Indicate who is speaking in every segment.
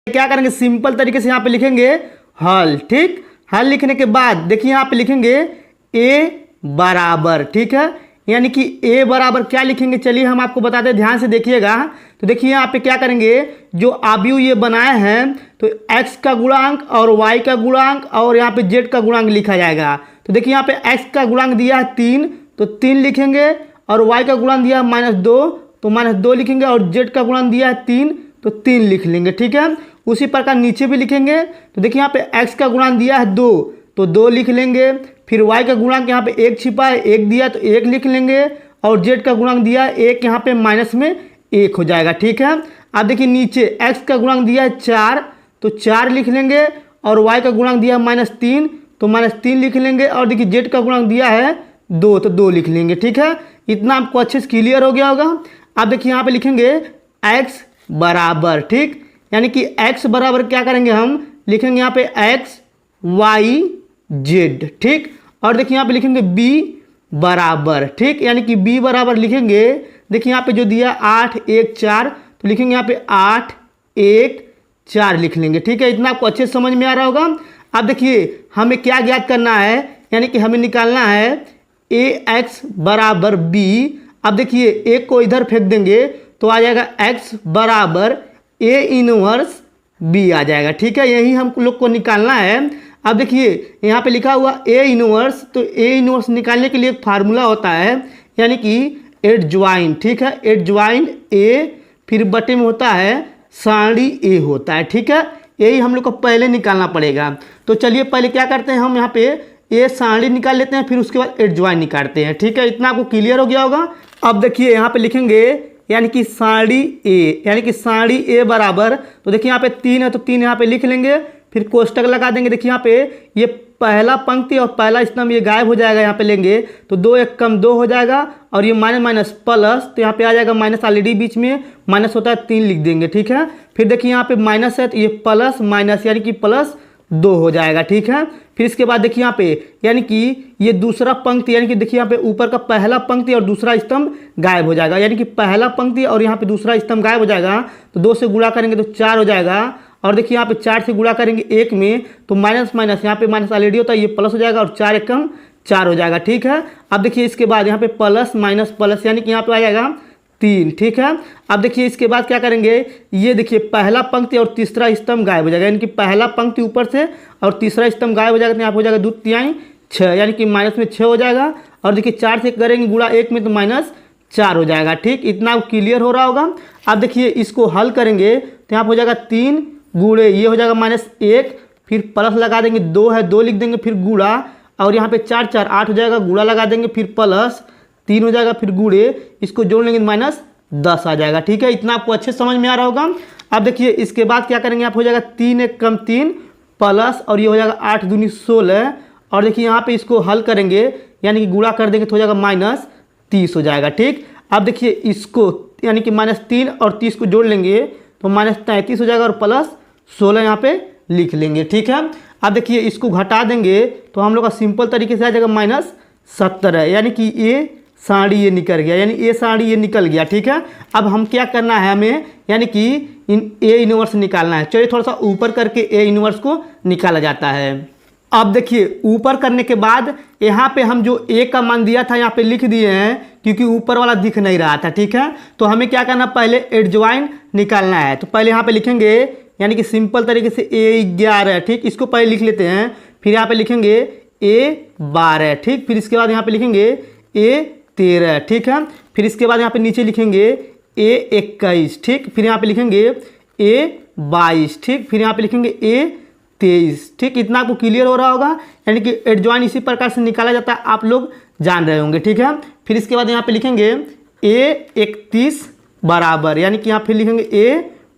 Speaker 1: क्या करेंगे, सिंपल तरीके से यहाँ पे लिखेंगे हल। ठीक, हल लिखने के बाद देखिए यहाँ पे लिखेंगे ए बराबर, ठीक है, यानी कि ए बराबर क्या लिखेंगे, चलिए हम आपको बताते हैं, ध्यान से देखिएगा। तो देखिए यहाँ पे क्या करेंगे, जो अवयव ये बनाए हैं तो x का गुणांक और y का गुणांक और यहाँ पे z का गुणांक लिखा जाएगा। तो देखिए यहाँ पे x का गुणांक दिया है 3 तो 3 लिखेंगे, और y का गुणांक दिया है -2 तो -2 लिखेंगे, और z का गुणांक दिया है 3 तो 3 लिख लेंगे। ठीक है, उसी प्रकार नीचे भी लिखेंगे। तो देखिए यहाँ पे x का गुणांक दिया है 2 तो 2 लिख लेंगे, फिर y का गुणांक यहाँ पे 1 छिपा है, 1 दिया तो 1 लिख लेंगे, और z का गुणांक दिया है 1, यहाँ पे माइनस में 1 हो जाएगा। ठीक है, अब देखिए नीचे x का गुणांक दिया है 4 तो 4 लिख लेंगे, और y का गुणांक दिया है -3 तो -3 लिख लेंगे, और देखिए z का गुणांक दिया है 2 तो 2 लिख लेंगे। ठीक है, इतना आपको अच्छे से क्लियर हो गया होगा। अब देखिए यहाँ पे लिखेंगे x बराबर, ठीक, यानी कि x बराबर क्या करेंगे, हम लिखेंगे यहाँ पे x y z, ठीक, और देखिए यहाँ पे लिखेंगे b बराबर, ठीक, यानी कि b बराबर लिखेंगे, देखिए यहाँ पे जो दिया 8 1 4 तो लिखेंगे यहाँ पे 8 1 4 लिख लेंगे। ठीक है, इतना आपको अच्छे से समझ में आ रहा होगा। अब देखिए हमें क्या ज्ञात करना है, यानी कि हमें निकालना है ax बराबर b। अब देखिए एक को इधर फेंक देंगे तो आ जाएगा x बराबर a इनवर्स b आ जाएगा। ठीक है, यही हम लोग को निकालना है। अब देखिए यहाँ पे लिखा हुआ a इनवर्स, तो a इनवर्स निकालने के लिए एक फार्मूला होता है, यानी कि एडज्वाइन। ठीक है, एडज्वाइन a, फिर बटे में होता है साड़ी a होता है। ठीक है, यही हम लोग को पहले निकालना पड़ेगा। तो चलिए पहले क्या करते हैं, हम यहाँ पे ए साड़ी निकाल लेते हैं, फिर उसके बाद एडज्वाइन निकालते हैं। ठीक है, इतना आपको क्लियर हो गया होगा। अब देखिए यहाँ पे लिखेंगे यानी कि साड़ी ए, यानी कि साड़ी ए बराबर, तो देखिए यहाँ पे 3 है तो 3 यहाँ पे लिख लेंगे, फिर कोष्टक लगा देंगे। देखिए यहाँ पे ये पहला पंक्ति और पहला स्तंभ ये गायब हो जाएगा, यहाँ पे लेंगे तो 2 1 कम 2 हो जाएगा, और ये माइनस माइनस प्लस, तो यहाँ पे आ जाएगा माइनस, ऑलरेडी बीच में माइनस होता है 3 लिख देंगे। ठीक है, फिर देखिए यहाँ पे माइनस है तो ये प्लस माइनस यानी कि +2 हो जाएगा। ठीक है, फिर इसके बाद देखिए यहाँ पे यानी कि ये दूसरा पंक्ति, यानी कि देखिए यहाँ पे ऊपर का पहला पंक्ति और दूसरा स्तंभ गायब हो जाएगा, यानी कि पहला पंक्ति और यहाँ पे दूसरा स्तंभ गायब हो जाएगा, तो 2 से गुणा करेंगे तो 4 हो जाएगा, और देखिए यहाँ पे 4 से गुणा करेंगे 1 में तो माइनस माइनस, यहाँ पे माइनस ऑलरेडी होता है, ये प्लस हो जाएगा, और 4 1 कम 4 हो जाएगा। ठीक है, अब देखिए इसके बाद यहाँ पे प्लस माइनस प्लस, यानी कि यहाँ पे आ जाएगा 3। ठीक है, अब देखिए इसके बाद क्या करेंगे, ये देखिए पहला पंक्ति और तीसरा स्तंभ गायब हो जाएगा, यानी कि पहला पंक्ति ऊपर से और तीसरा स्तंभ गायब हो जाएगा, तो यहाँ पे हो जाएगा 2 तिहाई 6, यानी कि माइनस में 6 हो जाएगा, और देखिए 4 से करेंगे गुणा 1 में तो -4 हो जाएगा। ठीक, इतना क्लियर हो रहा होगा। अब देखिए इसको हल करेंगे तो यहाँ पे हो जाएगा 3 गुणे ये हो जाएगा -1, फिर प्लस लगा देंगे, 2 है 2 लिख देंगे, फिर गुणा, और यहाँ पे 4 4 8 हो जाएगा, गुणा लगा देंगे, फिर प्लस 3 हो जाएगा, फिर गुणे, इसको जोड़ लेंगे -10 आ जाएगा। ठीक है, इतना आपको अच्छे समझ में आ रहा होगा। अब देखिए इसके बाद क्या करेंगे, आप हो जाएगा 3 1 कम 3 प्लस, और ये हो जाएगा 8 दूनी 16, और देखिए यहाँ पे इसको हल करेंगे यानी कि गुणा कर देंगे तो हो जाएगा -30 हो जाएगा। ठीक, अब देखिए इसको यानी कि -3 और 30 को जोड़ लेंगे तो -33 हो जाएगा, और +16 यहाँ पे लिख लेंगे। ठीक है, अब देखिए इसको घटा देंगे तो हम लोग का सिंपल तरीके से आ जाएगा -17, यानी कि ये साड़ी ये निकल गया, यानी ये साड़ी ये निकल गया। ठीक है, अब हम क्या करना है, हमें यानी कि इन ए इनवर्स निकालना है। चलिए थोड़ा सा ऊपर करके ए इनवर्स को निकाला जाता है। अब देखिए ऊपर करने के बाद यहाँ पे हम जो ए का मान दिया था यहाँ पे लिख दिए हैं, क्योंकि ऊपर वाला दिख नहीं रहा था। ठीक है, तो हमें क्या करना, पहले एडज्वाइन निकालना है। तो पहले यहाँ पे लिखेंगे यानी कि सिंपल तरीके से A11, ठीक, इसको पहले लिख लेते हैं, फिर यहाँ पे लिखेंगे A12, ठीक, फिर इसके बाद यहाँ पे लिखेंगे A13, ठीक है, फिर इसके बाद यहाँ पे नीचे लिखेंगे A21, ठीक, फिर यहाँ पे लिखेंगे A22, ठीक, फिर यहाँ पे लिखेंगे A23, ठीक, इतना आपको क्लियर हो रहा होगा। यानी कि एडज्वाइन इसी प्रकार से निकाला जाता है, आप लोग जान रहे होंगे। ठीक है, फिर इसके बाद यहाँ पे लिखेंगे A31 बराबर, यानी कि यहाँ फिर लिखेंगे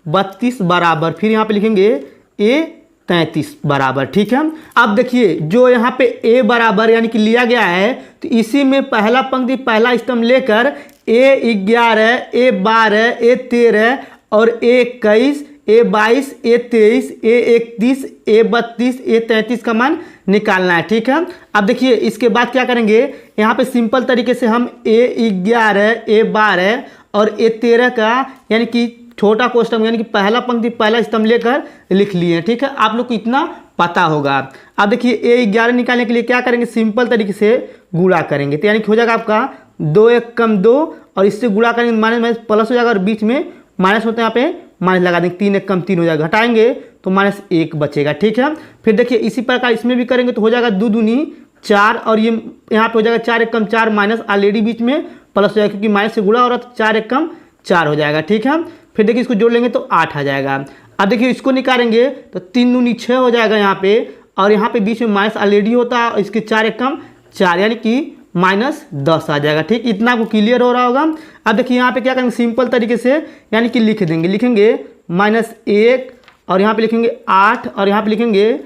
Speaker 1: A32 बराबर, फिर यहाँ पे लिखेंगे A33 बराबर। ठीक है, अब देखिए जो यहाँ पे A बराबर यानी कि लिया गया है, तो इसी में पहला पंक्ति पहला स्तंभ लेकर A11 A12 A13 और A21 A22 A23 A31 A32 A33 का मान निकालना है। ठीक है, अब देखिए इसके बाद क्या करेंगे, यहाँ पे सिंपल तरीके से हम A11 A12 और A13 का यानी कि छोटा कोष्टक यानी कि पहला पंक्ति पहला स्तंभ लेकर लिख लिए हैं। ठीक है, आप लोग को इतना पता होगा। अब देखिए A11 निकालने के लिए क्या करेंगे, सिंपल तरीके से गुणा करेंगे। तो यानी कि हो जाएगा आपका 2 1 कम 2 और इससे गुणा करेंगे माइनस माइनस प्लस हो जाएगा और बीच में माइनस होता है, यहाँ पे माइनस लगा देंगे, 3 1 कम 3 हो जाएगा, घटाएंगे तो -1 बचेगा। ठीक है, फिर देखिए इसी प्रकार इसमें भी करेंगे तो हो जाएगा 2 दूनी 4 और ये यहाँ पे हो जाएगा 4 1 कम 4 माइनस ऑलरेडी बीच में प्लस हो जाएगा क्योंकि माइनस से गुणा हो रहा है तो 4 1 कम 4 हो जाएगा। ठीक है, फिर देखिए इसको जोड़ लेंगे तो 8 आ जाएगा। अब देखिए इसको निकालेंगे तो 3 दूनी 6 हो जाएगा यहाँ पे और यहाँ पे बीच में माइनस ऑलरेडी होता है और इसके 4 1 कम 4 यानी कि -10 आ जाएगा। ठीक, इतना को क्लियर हो रहा होगा। अब देखिए यहाँ पे क्या करेंगे, सिंपल तरीके से यानी कि लिख देंगे, लिखेंगे -1 और यहाँ पे लिखेंगे 8 और यहाँ पे लिखेंगे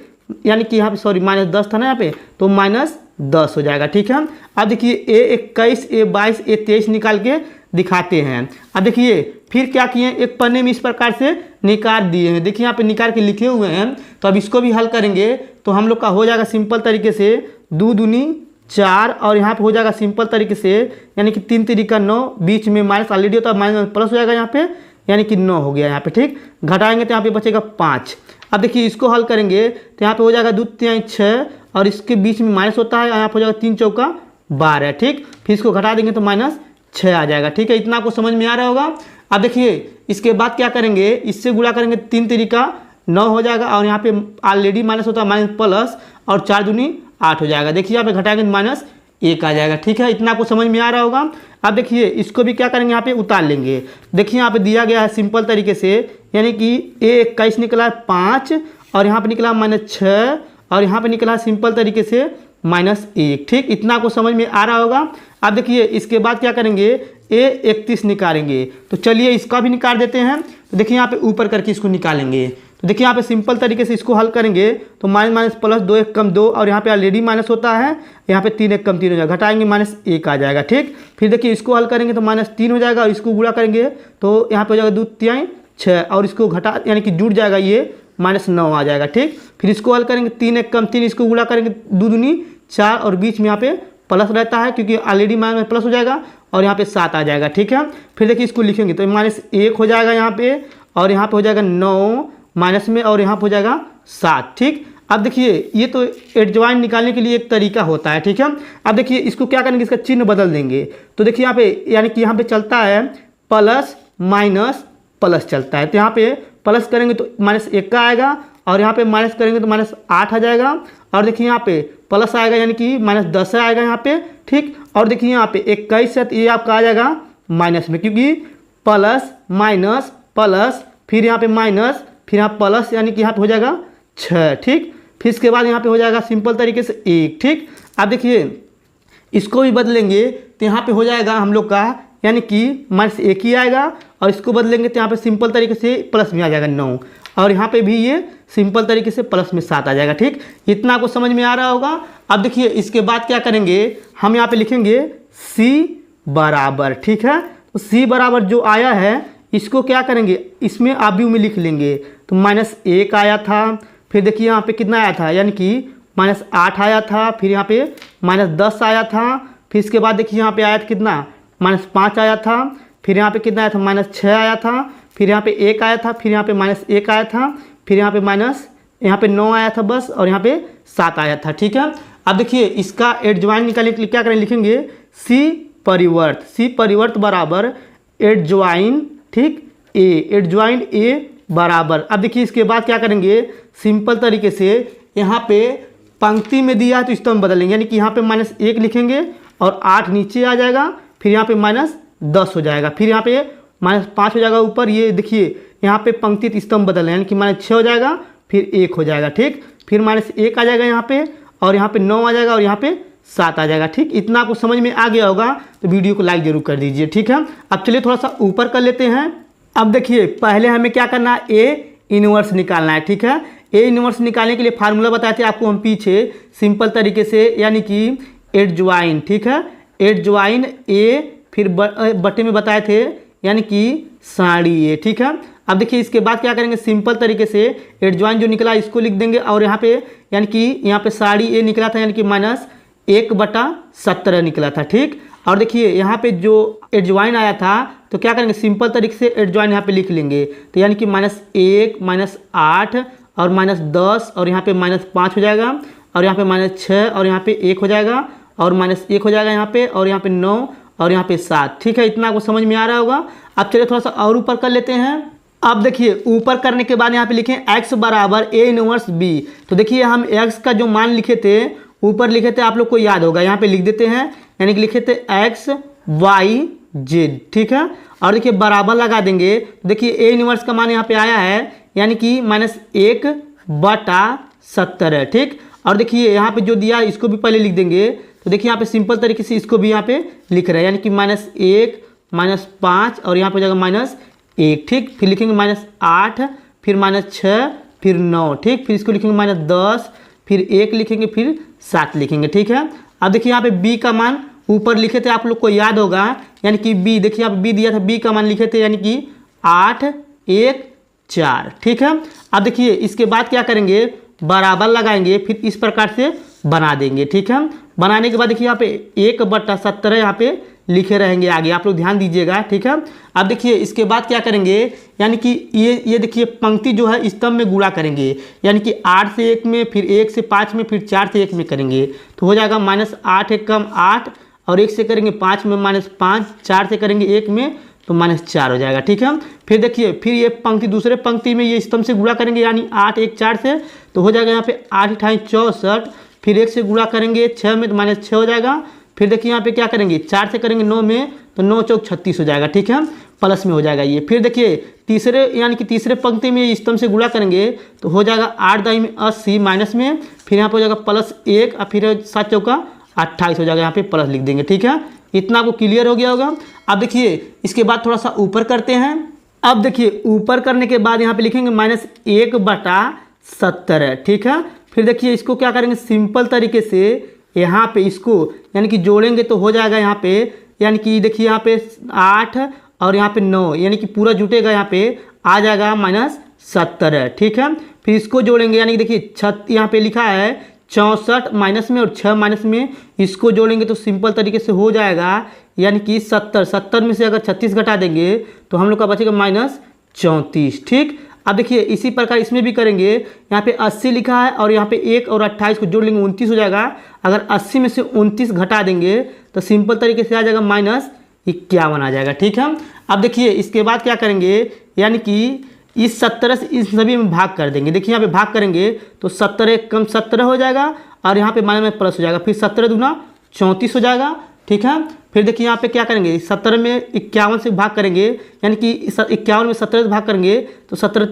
Speaker 1: यानी कि यहाँ पे सॉरी -10 था ना यहाँ पे तो -10 हो जाएगा। ठीक है, अब देखिए A21 A22 A23 निकाल के दिखाते हैं। अब देखिए फिर क्या किए, एक पन्ने में इस प्रकार से निकाल दिए हैं। देखिए यहाँ पे निकाल के लिखे हुए हैं। तो अब इसको भी हल करेंगे तो हम लोग का हो जाएगा सिंपल तरीके से 2 दूनी 4 और यहाँ पे हो जाएगा सिंपल तरीके से यानी कि 3 3 का 9 बीच में माइनस ऑलरेडी होता है माइनस प्लस हो जाएगा यहाँ पे यानी कि 9 हो गया यहाँ पे। ठीक, घटाएंगे तो यहाँ पे बचेगा 5। अब देखिए इसको हल करेंगे तो यहाँ पे हो जाएगा 2 3 6 और इसके बीच में माइनस होता है, यहाँ पे हो जाएगा 3 चौका 12। ठीक, फिर इसको घटा देंगे तो -6 आ जाएगा। ठीक है, इतना आपको समझ में आ रहा होगा। अब देखिए इसके बाद क्या करेंगे, इससे गुणा करेंगे 3 3 का 9 हो जाएगा और यहाँ पे ऑलरेडी माइनस होता है माइनस प्लस और 4 दूनी 8 हो जाएगा। देखिए यहाँ पे घटाएंगे -1 आ जाएगा। ठीक है, इतना आपको समझ में आ रहा होगा। अब देखिए इसको भी क्या करेंगे, यहाँ पे उतार लेंगे। देखिए यहाँ पे दिया गया है सिंपल तरीके से यानी कि A21 निकला 5 और यहाँ पे निकला -6 और यहाँ पे निकला सिंपल तरीके से -1। ठीक, इतना आपको समझ में आ रहा होगा। अब देखिए इसके बाद क्या करेंगे, A31 निकालेंगे। तो चलिए इसका भी निकाल देते हैं। तो देखिए यहाँ पे ऊपर करके इसको निकालेंगे। तो देखिए यहाँ पे सिंपल तरीके से इसको हल करेंगे तो माइनस प्लस 2 1 कम 2 और यहाँ पे ऑलरेडी माइनस होता है, यहाँ पे 3 1 कम 3 हो जाएगा, घटाएंगे -1 आ जाएगा। ठीक, फिर देखिए इसको हल करेंगे तो -3 हो जाएगा और इसको गुणा करेंगे तो यहाँ पे हो जाएगा 2 3 6 और इसको घटा यानी कि जुड़ जाएगा ये -9 आ जाएगा। ठीक, फिर इसको हल करेंगे 3 1 कम 3 इसको गुणा करेंगे 2 दूनी 4 और बीच में यहाँ पे प्लस रहता है क्योंकि ऑलरेडी माइनस प्लस हो जाएगा और यहाँ पे 7 आ जाएगा। ठीक है, फिर देखिए इसको लिखेंगे तो -1 हो जाएगा यहाँ पे और यहाँ पे हो जाएगा 9 माइनस में और यहाँ पे हो जाएगा 7। ठीक, अब देखिए ये तो एडजॉइन निकालने के लिए एक तरीका होता है। ठीक है, अब देखिए इसको क्या करेंगे, इसका चिन्ह बदल देंगे। तो देखिए यहाँ पे यानी कि यहाँ पे चलता है प्लस माइनस प्लस चलता है, तो यहाँ पे प्लस करेंगे तो -1 का आएगा और यहाँ पे माइनस करेंगे तो -8 आ जाएगा और देखिए यहाँ पे प्लस आएगा यानी कि -10 आएगा यहाँ पे। ठीक, और देखिए यहाँ पे 21 है तो ये आपका आ जाएगा माइनस में क्योंकि प्लस माइनस प्लस फिर यहाँ पे माइनस फिर यहाँ प्लस यानी कि यहाँ पे हो जाएगा 6। ठीक, फिर इसके बाद यहाँ पे हो जाएगा सिंपल तरीके से 1। ठीक, अब देखिए इसको भी बदलेंगे तो यहाँ पे हो जाएगा हम लोग का यानी कि -1 ही आएगा और इसको बदलेंगे तो यहाँ पे सिंपल तरीके से प्लस में आ जाएगा 9 और यहाँ पे भी ये सिंपल तरीके से प्लस में 7 आ जाएगा। ठीक, इतना आपको समझ में आ रहा होगा। अब देखिए इसके बाद क्या करेंगे, हम यहाँ पे लिखेंगे C बराबर। ठीक है, तो C बराबर जो आया है इसको क्या करेंगे, इसमें आव्यूह में लिख लेंगे। तो -1 आया था, फिर देखिए यहाँ पे कितना आया था यानी कि -8 आया था, फिर यहाँ पे -10 आया था, फिर इसके बाद देखिए यहाँ पे आया था कितना -5 आया था, फिर यहाँ पे कितना आया था -6 आया था, फिर यहाँ पे 1 आया था, फिर यहाँ पे -1 आया था, फिर यहाँ पे यहाँ पे 9 आया था बस और यहाँ पे 7 आया था। ठीक है, अब देखिए इसका एडजॉइन निकालने के लिए क्या करें, लिखेंगे C परिवर्त बराबर एडजॉइन। ठीक, एडजॉइन A बराबर। अब देखिए इसके बाद क्या करेंगे, सिंपल तरीके से यहाँ पे पंक्ति में दिया है तो स्तंभ बदलेंगे यानी कि यहाँ पे -1 लिखेंगे और 8 नीचे आ जाएगा, फिर यहाँ पे -10 हो जाएगा, फिर यहाँ पे -5 हो जाएगा ऊपर। ये देखिए यहाँ पे पंक्ति स्तंभ बदल यानी कि -6 हो जाएगा, फिर 1 हो जाएगा। ठीक, फिर -1 आ जाएगा यहाँ पे और यहाँ पे 9 आ जाएगा और यहाँ पे 7 आ जाएगा। ठीक, इतना आपको समझ में आ गया होगा तो वीडियो को लाइक जरूर कर दीजिए। ठीक है, अब चलिए थोड़ा सा ऊपर कर लेते हैं। अब देखिए पहले हमें क्या करना है, A इनवर्स निकालना है। ठीक है, A इनवर्स निकालने के लिए फार्मूला बताए थे आपको हम पीछे सिंपल तरीके से यानी कि एडजॉइन। ठीक है, एडजॉइन A फिर बटे में बताए थे यानी कि साड़ी A। ठीक है, अब देखिए इसके बाद क्या करेंगे, सिंपल तरीके से एडजॉइन जो निकला इसको लिख देंगे और यहाँ पे यानी कि यहाँ पे साड़ी A निकला था यानी कि -1/17 निकला था। ठीक, और देखिए यहाँ पे जो एडजॉइन आया था तो क्या करेंगे, सिंपल तरीके से एडजॉइन यहाँ पे लिख लेंगे। तो यानी कि -1 -8 और -10 और यहाँ पे -5 हो जाएगा और यहाँ पे -6 और यहाँ पे 1 हो जाएगा और -1 हो जाएगा यहाँ पे और यहाँ पे 9 और यहाँ पे 7। ठीक है, इतना आपको समझ में आ रहा होगा। अब चलिए थोड़ा सा और ऊपर कर लेते हैं। अब देखिए ऊपर करने के बाद यहाँ पे लिखें x बराबर a इनवर्स b। तो देखिए हम x का जो मान लिखे थे ऊपर लिखे थे, आप लोग को याद होगा, यहाँ पे लिख देते हैं, यानी कि लिखे थे x y z। ठीक है, और देखिए बराबर लगा देंगे। तो देखिए a इनवर्स का मान यहाँ पे आया है यानी कि -1/70 है। ठीक, और देखिए यहाँ पे जो दिया इसको भी पहले लिख देंगे। तो देखिए यहाँ पे सिंपल तरीके से इसको भी यहाँ पे लिख रहे हैं, यानी कि -1 -5 और यहाँ पे हो जाएगा -1। ठीक, फिर लिखेंगे -8 फिर -6 फिर 9। ठीक, फिर इसको लिखेंगे -10 फिर 1 लिखेंगे फिर 7 लिखेंगे। ठीक है, अब देखिए यहाँ पे b का मान ऊपर लिखे थे, आप लोग को याद होगा, यानी कि b, देखिए यहाँ पे b दिया था, b का मान लिखे थे यानी कि 8 1 4। ठीक है, अब देखिए इसके बाद क्या करेंगे, बराबर लगाएंगे, फिर इस प्रकार से बना देंगे। ठीक है, बनाने के बाद देखिए यहाँ पे 1/70 यहाँ पे लिखे रहेंगे आगे, आप लोग ध्यान दीजिएगा। ठीक है, अब देखिए इसके बाद क्या करेंगे, यानी कि ये देखिए पंक्ति जो है स्तंभ में गुणा करेंगे, यानी कि 8 से 1 में, फिर 1 से 5 में, फिर 4 से 1 में करेंगे। तो हो जाएगा -8 1 कम 8 और 1 से करेंगे 5 में -5, 4 से करेंगे 1 में तो -4 हो जाएगा। ठीक है, फिर देखिए फिर ये पंक्ति दूसरे पंक्ति में ये स्तंभ से गुणा करेंगे, यानी 8 1 4 से, तो हो जाएगा यहाँ पे 8 × 64, फिर 1 से गुणा करेंगे 6 में तो -6 हो जाएगा। फिर देखिए यहाँ पे क्या करेंगे, 4 से करेंगे 9 में तो 9 चौक 36 हो जाएगा। ठीक है, प्लस में हो जाएगा ये। फिर देखिए तीसरे यानी कि तीसरे पंक्ति में स्तंभ से गुणा करेंगे तो हो जाएगा 8 दाई में 80 माइनस में, फिर यहाँ पे हो जाएगा +1 और फिर 7 चौका 28 हो जाएगा, यहाँ पे प्लस लिख देंगे। ठीक है, इतना आपको क्लियर हो गया होगा। अब देखिए इसके बाद थोड़ा सा ऊपर करते हैं। अब देखिए ऊपर करने के बाद यहाँ पे लिखेंगे -1/70। ठीक है, फिर देखिए इसको क्या करेंगे, सिंपल तरीके से यहाँ पे इसको यानी कि जोड़ेंगे तो हो जाएगा यहाँ पे, यानी कि देखिए यहाँ पे 8 और यहाँ पे 9, यानी कि पूरा जुटेगा, यहाँ पे आ जाएगा -70। ठीक है, फिर इसको जोड़ेंगे, यानी कि देखिए यहाँ पे लिखा है 64 माइनस में और 6 माइनस में, इसको जोड़ेंगे तो सिंपल तरीके से हो जाएगा, यानी कि 70 में से अगर 36 घटा देंगे तो हम लोग का बचेगा -34। ठीक, अब देखिए इसी प्रकार इसमें भी करेंगे, यहाँ पे 80 लिखा है और यहाँ पे 1 और 28 को जोड़ लेंगे 29 हो जाएगा। अगर 80 में से 29 घटा देंगे तो सिंपल तरीके से आ जाएगा -51 आ जाएगा। ठीक है, अब देखिए इसके बाद क्या करेंगे, यानी कि इस 70 से इस सभी में भाग कर देंगे। देखिए यहाँ पे भाग करेंगे तो 70 1 कम 17 हो जाएगा और यहाँ पे माइनस में प्लस हो जाएगा, फिर 17 दूना 34 हो जाएगा। ठीक है, फिर देखिए यहाँ पे क्या करेंगे, 17 में 51 से भाग करेंगे, यानी कि 51 में 17 से भाग करेंगे तो 17 ×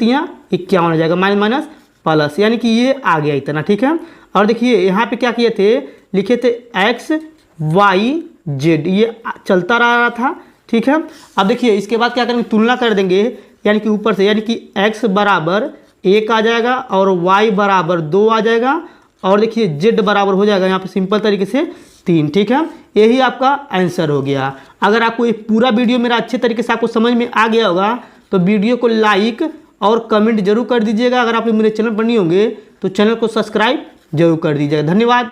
Speaker 1: 51 हो जाएगा, माइनस प्लस, यानी कि ये आ गया इतना। ठीक है, और देखिए यहाँ पे क्या किए थे, लिखे थे x y z, ये चलता रहा था। ठीक है, अब देखिए इसके बाद क्या करेंगे, तुलना कर देंगे, यानी कि ऊपर से, यानी कि x बराबर 1 आ जाएगा और y बराबर 2 आ जाएगा और देखिए z बराबर हो जाएगा यहाँ पे सिंपल तरीके से 3। ठीक है, यही आपका आंसर हो गया। अगर आपको ये पूरा वीडियो मेरा अच्छे तरीके से आपको समझ में आ गया होगा तो वीडियो को लाइक और कमेंट जरूर कर दीजिएगा। अगर आप मेरे चैनल पर नहीं होंगे तो चैनल को सब्सक्राइब जरूर कर दीजिएगा। धन्यवाद।